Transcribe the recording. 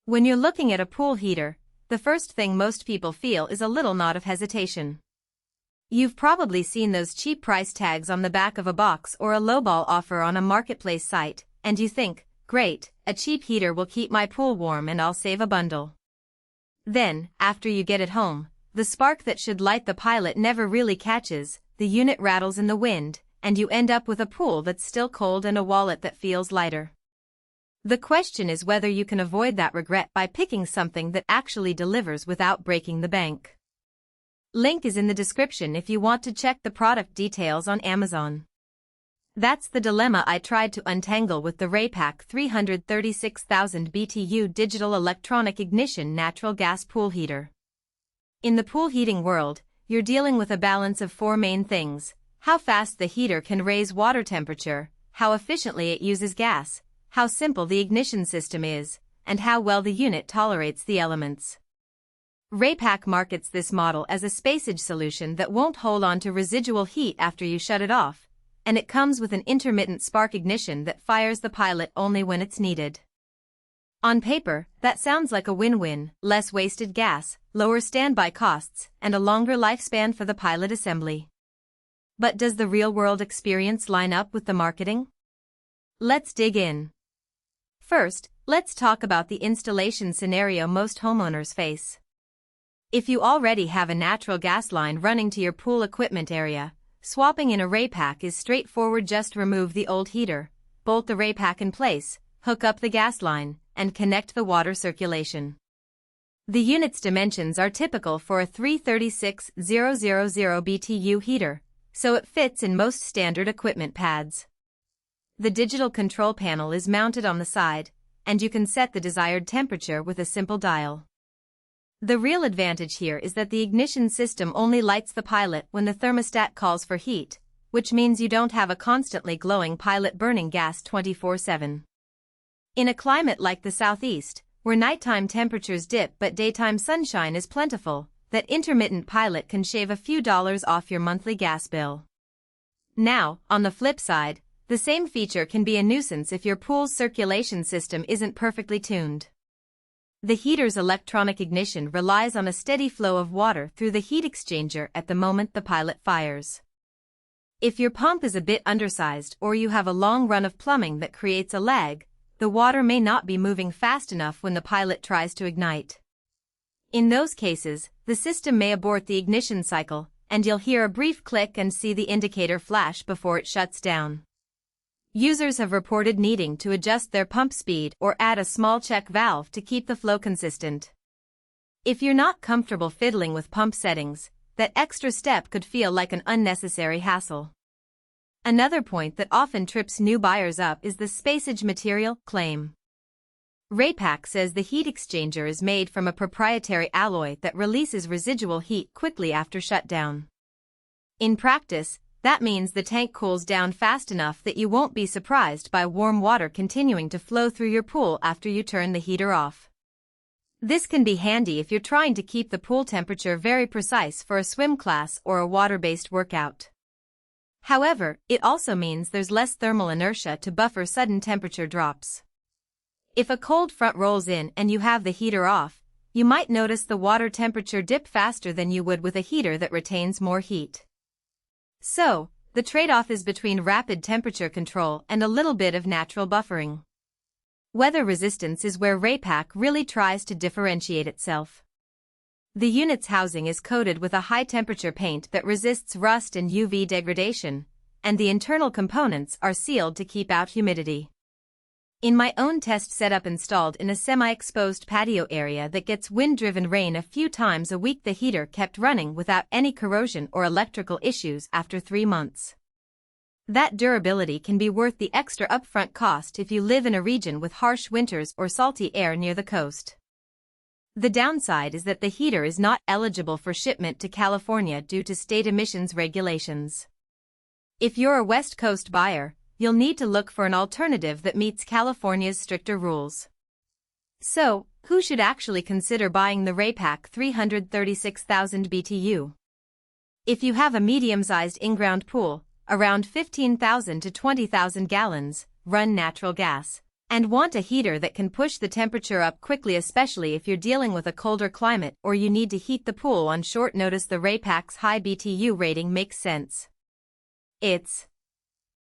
When you're looking at a pool heater, the first thing most people feel is a little knot of hesitation. You've probably seen those cheap price tags on the back of a box or a lowball offer on a marketplace site, and you think, great, a cheap heater will keep my pool warm and I'll save a bundle. Then, after you get it home, the spark that should light the pilot never really catches, the unit rattles in the wind, and you end up with a pool that's still cold and a wallet that feels lighter. The question is whether you can avoid that regret by picking something that actually delivers without breaking the bank. Link is in the description if you want to check the product details on Amazon. That's the dilemma I tried to untangle with the Raypak 336,000 BTU digital electronic ignition natural gas pool heater. In the pool heating world, you're dealing with a balance of four main things: how fast the heater can raise water temperature, how efficiently it uses gas, how simple the ignition system is, and how well the unit tolerates the elements. Raypak markets this model as a spacage solution that won't hold on to residual heat after you shut it off, and it comes with an intermittent spark ignition that fires the pilot only when it's needed. On paper, that sounds like a win-win: less wasted gas, lower standby costs, and a longer lifespan for the pilot assembly. But does the real-world experience line up with the marketing? Let's dig in. First, let's talk about the installation scenario most homeowners face. If you already have a natural gas line running to your pool equipment area, swapping in a Raypak is straightforward. Just remove the old heater, bolt the Raypak in place, hook up the gas line, and connect the water circulation. The unit's dimensions are typical for a 336,000 BTU heater, so it fits in most standard equipment pads. The digital control panel is mounted on the side, and you can set the desired temperature with a simple dial. The real advantage here is that the ignition system only lights the pilot when the thermostat calls for heat, which means you don't have a constantly glowing pilot burning gas 24/7. In a climate like the Southeast, where nighttime temperatures dip but daytime sunshine is plentiful, that intermittent pilot can shave a few dollars off your monthly gas bill. Now, on the flip side, the same feature can be a nuisance if your pool's circulation system isn't perfectly tuned. The heater's electronic ignition relies on a steady flow of water through the heat exchanger at the moment the pilot fires. If your pump is a bit undersized or you have a long run of plumbing that creates a lag, the water may not be moving fast enough when the pilot tries to ignite. In those cases, the system may abort the ignition cycle, and you'll hear a brief click and see the indicator flash before it shuts down. Users have reported needing to adjust their pump speed or add a small check valve to keep the flow consistent. If you're not comfortable fiddling with pump settings, that extra step could feel like an unnecessary hassle. Another point that often trips new buyers up is the spacage material claim. Raypak says the heat exchanger is made from a proprietary alloy that releases residual heat quickly after shutdown. In practice, that means the tank cools down fast enough that you won't be surprised by warm water continuing to flow through your pool after you turn the heater off. This can be handy if you're trying to keep the pool temperature very precise for a swim class or a water-based workout. However, it also means there's less thermal inertia to buffer sudden temperature drops. If a cold front rolls in and you have the heater off, you might notice the water temperature dip faster than you would with a heater that retains more heat. So, the trade-off is between rapid temperature control and a little bit of natural buffering. Weather resistance is where Raypak really tries to differentiate itself. The unit's housing is coated with a high-temperature paint that resists rust and UV degradation, and the internal components are sealed to keep out humidity. In my own test setup installed in a semi-exposed patio area that gets wind-driven rain a few times a week, the heater kept running without any corrosion or electrical issues after 3 months. That durability can be worth the extra upfront cost if you live in a region with harsh winters or salty air near the coast. The downside is that the heater is not eligible for shipment to California due to state emissions regulations. If you're a West Coast buyer, you'll need to look for an alternative that meets California's stricter rules. So, who should actually consider buying the Raypak 336,000 BTU? If you have a medium-sized in-ground pool, around 15,000 to 20,000 gallons, run natural gas, And want a heater that can push the temperature up quickly, especially if you're dealing with a colder climate or you need to heat the pool on short notice. The Raypak's high BTU rating makes sense. It's